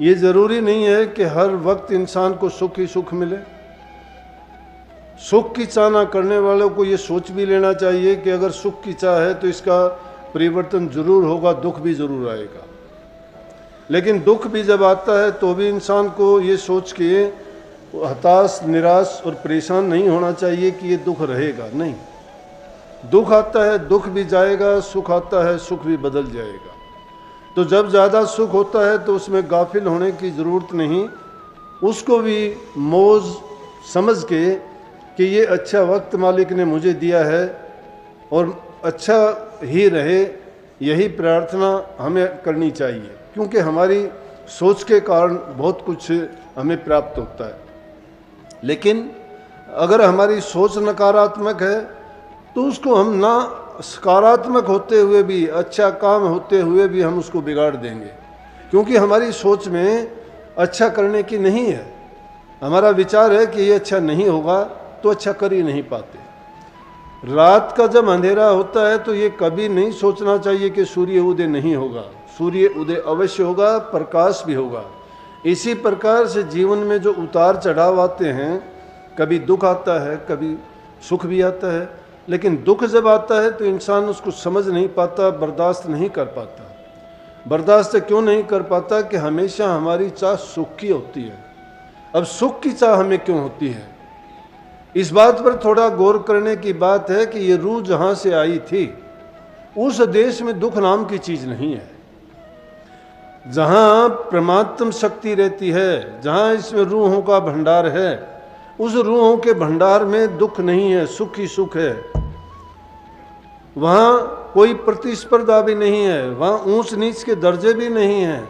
ये ज़रूरी नहीं है कि हर वक्त इंसान को सुख ही सुख मिले। सुख की चाह ना करने वालों को ये सोच भी लेना चाहिए कि अगर सुख की चाह है तो इसका परिवर्तन जरूर होगा, दुख भी जरूर आएगा। लेकिन दुख भी जब आता है तो भी इंसान को ये सोच के हताश, निराश और परेशान नहीं होना चाहिए कि ये दुख रहेगा। नहीं, दुख आता है, दुख भी जाएगा, सुख आता है, सुख भी बदल जाएगा। तो जब ज़्यादा सुख होता है तो उसमें गाफिल होने की ज़रूरत नहीं, उसको भी मौज समझ के कि ये अच्छा वक्त मालिक ने मुझे दिया है और अच्छा ही रहे, यही प्रार्थना हमें करनी चाहिए, क्योंकि हमारी सोच के कारण बहुत कुछ हमें प्राप्त होता है। लेकिन अगर हमारी सोच नकारात्मक है तो उसको हम ना सकारात्मक होते हुए भी, अच्छा काम होते हुए भी हम उसको बिगाड़ देंगे, क्योंकि हमारी सोच में अच्छा करने की नहीं है। हमारा विचार है कि ये अच्छा नहीं होगा तो अच्छा कर ही नहीं पाते। रात का जब अंधेरा होता है तो ये कभी नहीं सोचना चाहिए कि सूर्य उदय नहीं होगा। सूर्य उदय अवश्य होगा, प्रकाश भी होगा। इसी प्रकार से जीवन में जो उतार चढ़ाव आते हैं, कभी दुख आता है, कभी सुख भी आता है, लेकिन दुख जब आता है तो इंसान उसको समझ नहीं पाता, बर्दाश्त नहीं कर पाता। बर्दाश्त क्यों नहीं कर पाता कि हमेशा हमारी चाह सुख की होती है। अब सुख की चाह हमें क्यों होती है, इस बात पर थोड़ा गौर करने की बात है कि ये रूह जहाँ से आई थी उस देश में दुख नाम की चीज़ नहीं है। जहाँ परमात्म शक्ति रहती है, जहाँ इसमें रूहों का भंडार है, उस रूहों के भंडार में दुख नहीं है, सुख ही सुख है। वहाँ कोई प्रतिस्पर्धा भी नहीं है, वहाँ ऊंच नीच के दर्जे भी नहीं हैं।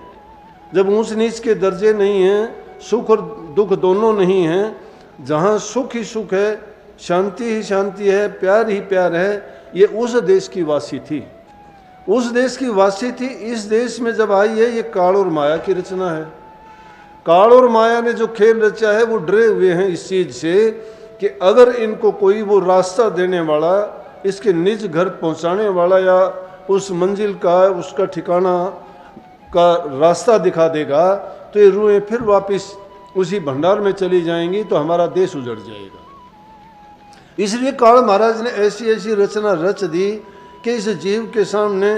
जब ऊंच नीच के दर्जे नहीं हैं, सुख और दुख दोनों नहीं हैं, जहाँ सुख ही सुख है, शांति ही शांति है, प्यार ही प्यार है, ये उस देश की वासी थी, उस देश की वासी थी। इस देश में जब आई है, ये काल और माया की रचना है। काल और माया ने जो खेल रचा है वो डरे हुए हैं इस चीज़ से कि अगर इनको कोई वो रास्ता देने वाला, इसके निज घर पहुंचाने वाला या उस मंजिल का, उसका ठिकाना का रास्ता दिखा देगा तो ये रूहें फिर वापस उसी भंडार में चली जाएंगी, तो हमारा देश उजड़ जाएगा। इसलिए काल महाराज ने ऐसी ऐसी रचना रच दी कि इस जीव के सामने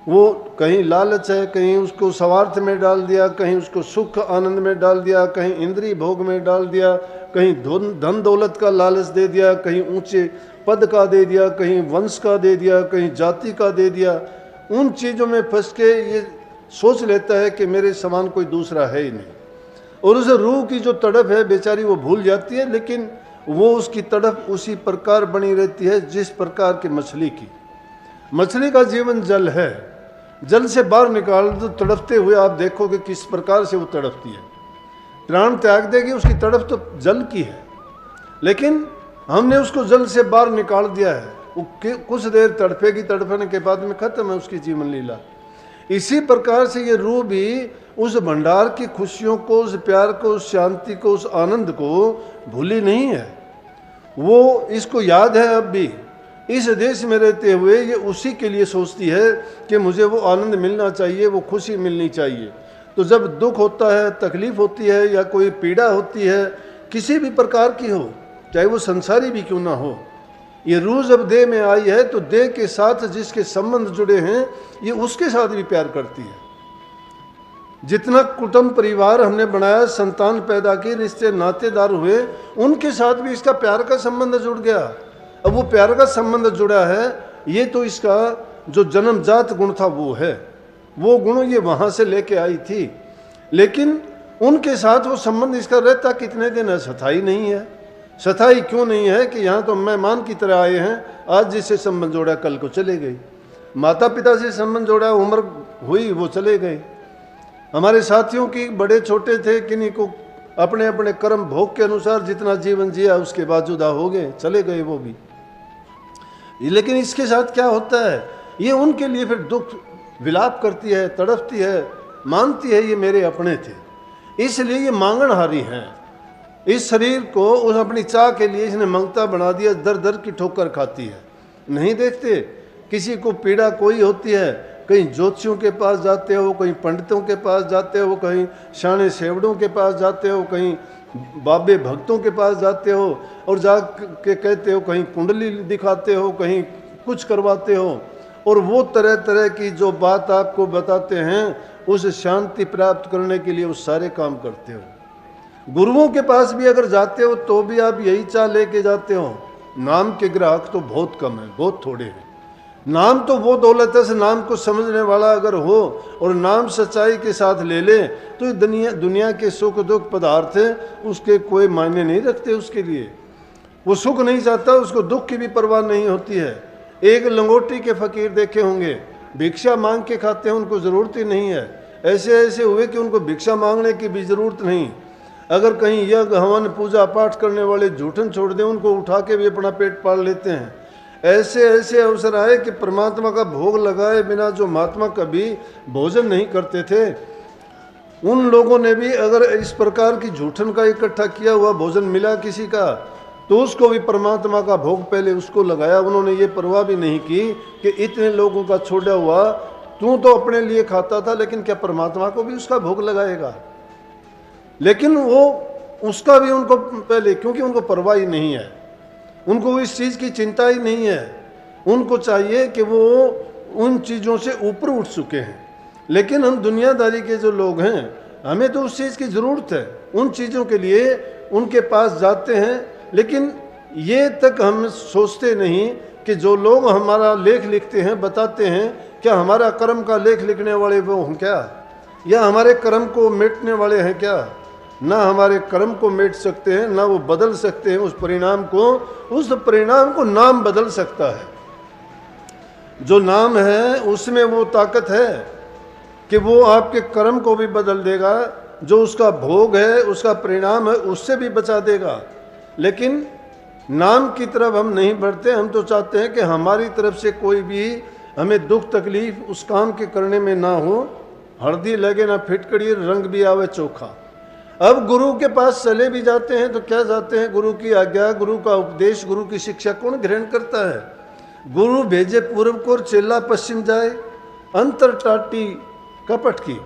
वो कहीं लालच है, कहीं उसको स्वार्थ में डाल दिया, कहीं उसको सुख आनंद में डाल दिया, कहीं इंद्रिय भोग में डाल दिया, कहीं धन दौलत का लालच दे दिया, कहीं ऊंचे पद का दे दिया, कहीं वंश का दे दिया, कहीं जाति का दे दिया। उन चीज़ों में फंस के ये सोच लेता है कि मेरे समान कोई दूसरा है ही नहीं, और उस रूह की जो तड़प है बेचारी वो भूल जाती है, लेकिन वो उसकी तड़प उसी प्रकार बनी रहती है जिस प्रकार की मछली की। मछली का जीवन जल है, जल से बाहर निकाल दो, तड़पते हुए आप देखोगे किस प्रकार से वो तड़पती है, प्राण त्याग देगी, उसकी तड़प तो जल की है। लेकिन हमने उसको जल से बाहर निकाल दिया है, वो कुछ देर तड़पेगी, तड़पने के बाद में खत्म है उसकी जीवन लीला। इसी प्रकार से ये रूह भी उस भंडार की खुशियों को, उस प्यार को, उस शांति को, उस आनंद को भूली नहीं है। वो इसको याद है, अब भी इस देश में रहते हुए ये उसी के लिए सोचती है कि मुझे वो आनंद मिलना चाहिए, वो खुशी मिलनी चाहिए। तो जब दुख होता है, तकलीफ होती है या कोई पीड़ा होती है, किसी भी प्रकार की हो, चाहे वो संसारी भी क्यों ना हो, ये रूह जब देह में आई है तो देह के साथ जिसके संबंध जुड़े हैं ये उसके साथ भी प्यार करती है। जितना कुटुंब परिवार हमने बनाया, संतान पैदा की, रिश्ते नातेदार हुए, उनके साथ भी इसका प्यार का संबंध जुड़ गया। अब वो प्यार का संबंध जुड़ा है, ये तो इसका जो जन्मजात गुण था वो है, वो गुण ये वहाँ से लेके आई थी। लेकिन उनके साथ वो संबंध इसका रहता कितने दिन है, स्थायी नहीं है। स्थायी क्यों नहीं है कि यहाँ तो मेहमान की तरह आए हैं, आज जिससे संबंध जोड़ा कल को चले गए, माता पिता से संबंध जोड़ा, उम्र हुई वो चले गए। हमारे साथियों की बड़े छोटे थे, किन्हीं को अपने अपने कर्म भोग के अनुसार जितना जीवन जिया उसके बाद जुदा हो गए, चले गए वो भी। लेकिन इसके साथ क्या होता है, ये उनके लिए फिर दुख विलाप करती है, तड़पती है, मानती है ये मेरे अपने थे, इसलिए ये मांगनहारी हैं। इस शरीर को उस अपनी चाह के लिए इसने मंगता बना दिया, दर दर की ठोकर खाती है। नहीं देखते किसी को पीड़ा कोई होती है कहीं ज्योतिषियों के पास जाते हो, कहीं पंडितों के पास जाते हो, कहीं शाने सेवड़ों के पास जाते हो, कहीं बाबे भक्तों के पास जाते हो और जा के कहते हो, कहीं कुंडली दिखाते हो, कहीं कुछ करवाते हो, और वो तरह तरह की जो बात आपको बताते हैं उस शांति प्राप्त करने के लिए वो सारे काम करते हो। गुरुओं के पास भी अगर जाते हो तो भी आप यही चाह लेके जाते हो। नाम के ग्राहक तो बहुत कम है, बहुत थोड़े हैं। नाम तो वो दौलत है, नाम को समझने वाला अगर हो और नाम सच्चाई के साथ ले ले तो दुनिया के सुख दुख पदार्थ है उसके कोई मायने नहीं रखते उसके लिए। वो सुख नहीं चाहता, उसको दुख की भी परवाह नहीं होती है। एक लंगोटी के फकीर देखे होंगे, भिक्षा मांग के खाते हैं, उनको ज़रूरत ही नहीं है। ऐसे ऐसे हुए कि उनको भिक्षा मांगने की भी ज़रूरत नहीं। अगर कहीं यज्ञ हवन पूजा पाठ करने वाले जूठन छोड़ दें, उनको उठा के भी अपना पेट पाल लेते हैं। ऐसे ऐसे अवसर आए कि परमात्मा का भोग लगाए बिना जो महात्मा कभी भोजन नहीं करते थे, उन लोगों ने भी अगर इस प्रकार की जूठन का इकट्ठा किया हुआ भोजन मिला किसी का तो उसको भी परमात्मा का भोग पहले उसको लगाया। उन्होंने ये परवाह भी नहीं की कि इतने लोगों का छोड़ा हुआ तू तो अपने लिए खाता था, लेकिन क्या परमात्मा को भी उसका भोग लगाएगा? लेकिन वो उसका भी उनको पहले, क्योंकि उनको परवाह ही नहीं है, उनको इस चीज़ की चिंता ही नहीं है। उनको चाहिए कि वो उन चीज़ों से ऊपर उठ चुके हैं। लेकिन हम दुनियादारी के जो लोग हैं, हमें तो उस चीज़ की ज़रूरत है, उन चीज़ों के लिए उनके पास जाते हैं। लेकिन ये तक हम सोचते नहीं कि जो लोग हमारा लेख लिखते हैं, बताते हैं, क्या हमारा कर्म का लेख लिखने वाले वो हैं क्या, या हमारे कर्म को मिटने वाले हैं क्या? ना हमारे कर्म को मिट सकते हैं, ना वो बदल सकते हैं उस परिणाम को। उस परिणाम को नाम बदल सकता है। जो नाम है उसमें वो ताकत है कि वो आपके कर्म को भी बदल देगा, जो उसका भोग है, उसका परिणाम है, उससे भी बचा देगा। लेकिन नाम की तरफ हम नहीं बढ़ते। हम तो चाहते हैं कि हमारी तरफ से कोई भी हमें दुख तकलीफ उस काम के करने में ना हो। हल्दी लगे ना फिटकड़ी, रंग भी आवे चोखा। अब गुरु के पास चले भी जाते हैं तो क्या जाते हैं? गुरु की आज्ञा, गुरु का उपदेश, गुरु की शिक्षा कौन ग्रहण करता है? गुरु भेजे पूर्व को चेला पश्चिम जाए, अंतर टाटी कपट की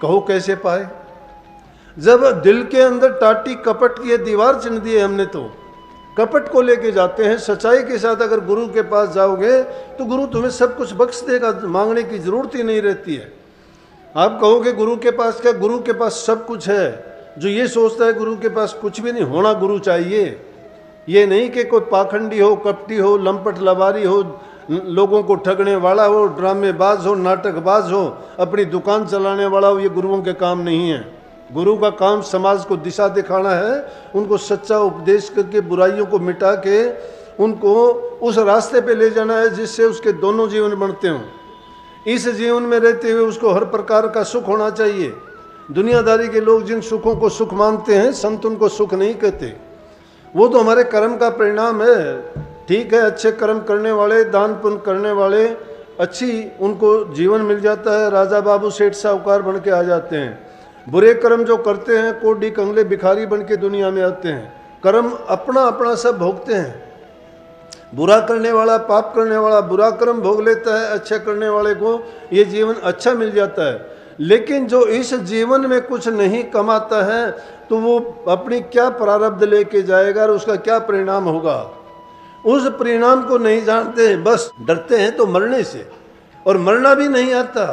कहो कैसे पाए। जब दिल के अंदर टाटी कपट की दीवार चिन्ह दी है हमने, तो कपट को लेके जाते हैं। सच्चाई के साथ अगर गुरु के पास जाओगे तो गुरु तुम्हें सब कुछ बख्श देगा, मांगने की जरूरत ही नहीं रहती है। आप कहोगे गुरु के पास क्या? गुरु के पास सब कुछ है। जो ये सोचता है गुरु के पास कुछ भी नहीं, होना गुरु चाहिए। ये नहीं कि कोई पाखंडी हो, कपटी हो, लंपट लबारी हो, लोगों को ठगने वाला हो, ड्रामेबाज हो, नाटकबाज हो, अपनी दुकान चलाने वाला हो। ये गुरुओं के काम नहीं है। गुरु का काम समाज को दिशा दिखाना है, उनको सच्चा उपदेश करके बुराइयों को मिटा के उनको उस रास्ते पे ले जाना है जिससे उसके दोनों जीवन बनते हों। इस जीवन में रहते हुए उसको हर प्रकार का सुख होना चाहिए। दुनियादारी के लोग जिन सुखों को सुख मानते हैं, संत उनको सुख नहीं कहते। वो तो हमारे कर्म का परिणाम है। ठीक है, अच्छे कर्म करने वाले, दान पुण्य करने वाले, अच्छी उनको जीवन मिल जाता है, राजा बाबू सेठ साहूकार बन के आ जाते हैं। बुरे कर्म जो करते हैं, कोडी कंगले भिखारी बन के दुनिया में आते हैं। कर्म अपना अपना सब भोगते हैं। बुरा करने वाला, पाप करने वाला बुरा कर्म भोग लेता है, अच्छा करने वाले को ये जीवन अच्छा मिल जाता है। लेकिन जो इस जीवन में कुछ नहीं कमाता है तो वो अपनी क्या प्रारब्ध लेके जाएगा और उसका क्या परिणाम होगा, उस परिणाम को नहीं जानते। बस डरते हैं तो मरने से, और मरना भी नहीं आता।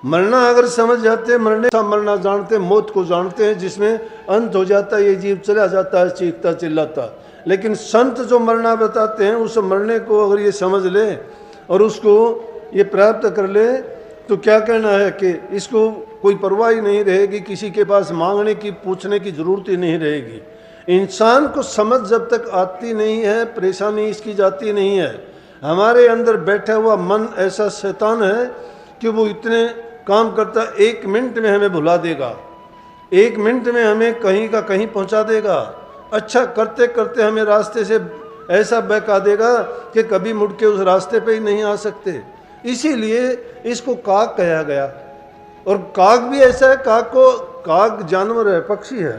मरना अगर समझ जाते, मरना जानते, मौत को जानते हैं जिसमें अंत हो जाता है, ये जीव चला जाता है चीखता चिल्लाता। लेकिन संत जो मरना बताते हैं, उस मरने को अगर ये समझ ले और उसको ये प्राप्त कर ले तो क्या कहना है कि इसको कोई परवाह ही नहीं रहेगी, किसी के पास मांगने की पूछने की जरूरत ही नहीं रहेगी। इंसान को समझ जब तक आती नहीं है, परेशानी इसकी जाती नहीं है। हमारे अंदर बैठा हुआ मन ऐसा शैतान है कि वो इतने काम करता, 1 मिनट में हमें भुला देगा, 1 मिनट में हमें कहीं का कहीं पहुंचा देगा। अच्छा करते करते हमें रास्ते से ऐसा बहका देगा कि कभी मुड़ के उस रास्ते पे ही नहीं आ सकते। इसीलिए इसको काग कहा गया। और काग भी ऐसा है, काग जानवर है, पक्षी है।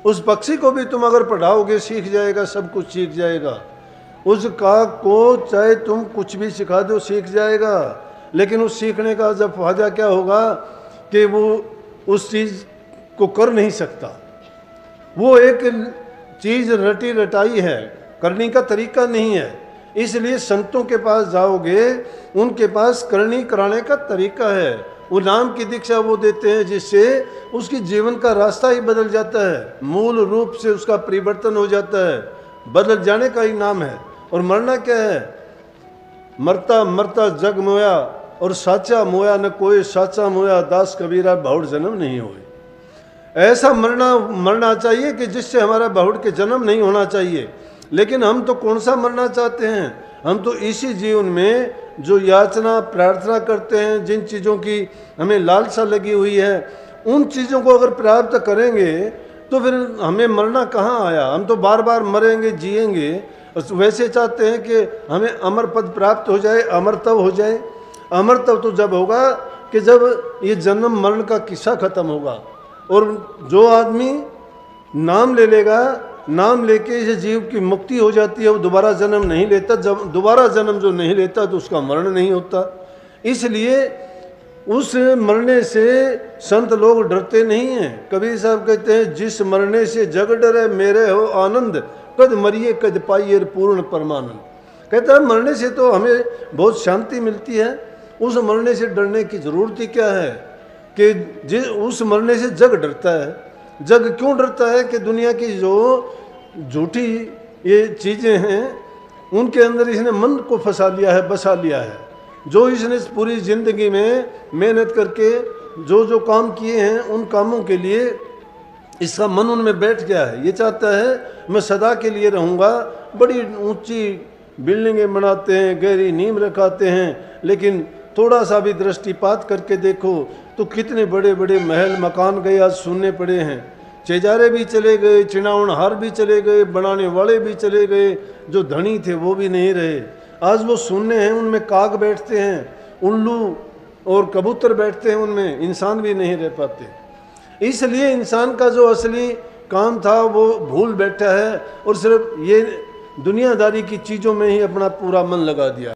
उस पक्षी को भी तुम अगर पढ़ाओगे सीख जाएगा, सब कुछ सीख जाएगा। उस काग को चाहे तुम कुछ भी सिखा दो सीख जाएगा। लेकिन उस सीखने का जब फायदा क्या होगा कि वो उस चीज़ को कर नहीं सकता। वो एक चीज़ रटी रटाई है, करने का तरीका नहीं है। इसलिए संतों के पास जाओगे, उनके पास करनी कराने का तरीका है। वो नाम की दीक्षा वो देते हैं जिससे उसकी जीवन का रास्ता ही बदल जाता है, मूल रूप से उसका परिवर्तन हो जाता है। बदल जाने का ही नाम है। और मरना क्या है? मरता मरता जग मोया और साचा मोया न कोई साचा मोया, दास कबीरा बहुड़ जन्म नहीं होए। ऐसा मरना चाहिए कि जिससे हमारा बहुड़ के जन्म नहीं होना चाहिए। लेकिन हम तो कौन सा मरना चाहते हैं? हम तो इसी जीवन में जो याचना प्रार्थना करते हैं, जिन चीज़ों की हमें लालसा लगी हुई है, उन चीज़ों को अगर प्राप्त करेंगे तो फिर हमें मरना कहाँ आया? हम तो बार बार मरेंगे, जिएंगे। वैसे चाहते हैं कि हमें अमर पद प्राप्त हो जाए, अमर तब हो जाए। अमर तब तो जब होगा कि जब ये जन्म मरण का किस्सा खत्म होगा। और जो आदमी नाम ले लेगा, नाम लेके इस जीव की मुक्ति हो जाती है, वो दोबारा जन्म नहीं लेता। जब दोबारा जन्म जो नहीं लेता तो उसका मरण नहीं होता। इसलिए उस मरने से संत लोग डरते नहीं हैं। कबीर साहब कहते हैं, जिस मरने से जग डरे मेरे हो आनंद, कद मरिए कद पाइए पूर्ण परमानंद। कहता है मरने से तो हमें बहुत शांति मिलती है, उस मरने से डरने की जरूरत ही क्या है? कि उस मरने से जग डरता है। जग क्यों डरता है? कि दुनिया की जो झूठी ये चीज़ें हैं उनके अंदर इसने मन को फंसा लिया है, बसा लिया है। जो इसने पूरी ज़िंदगी में मेहनत करके जो जो काम किए हैं, उन कामों के लिए इसका मन उनमें बैठ गया है। ये चाहता है मैं सदा के लिए रहूँगा। बड़ी ऊंची बिल्डिंगें बनाते हैं, गहरी नींव रखाते हैं, लेकिन थोड़ा सा भी दृष्टिपात करके देखो तो कितने बड़े बड़े महल मकान गए आज सुनने पड़े हैं। चेजारे भी चले गए, चिनावनहार भी चले गए, बनाने वाले भी चले गए, जो धनी थे वो भी नहीं रहे। आज वो सुनने हैं, उनमें काग बैठते हैं, उल्लू और कबूतर बैठते हैं, उनमें इंसान भी नहीं रह पाते। इसलिए इंसान का जो असली काम था वो भूल बैठा है और सिर्फ ये दुनियादारी की चीज़ों में ही अपना पूरा मन लगा दिया।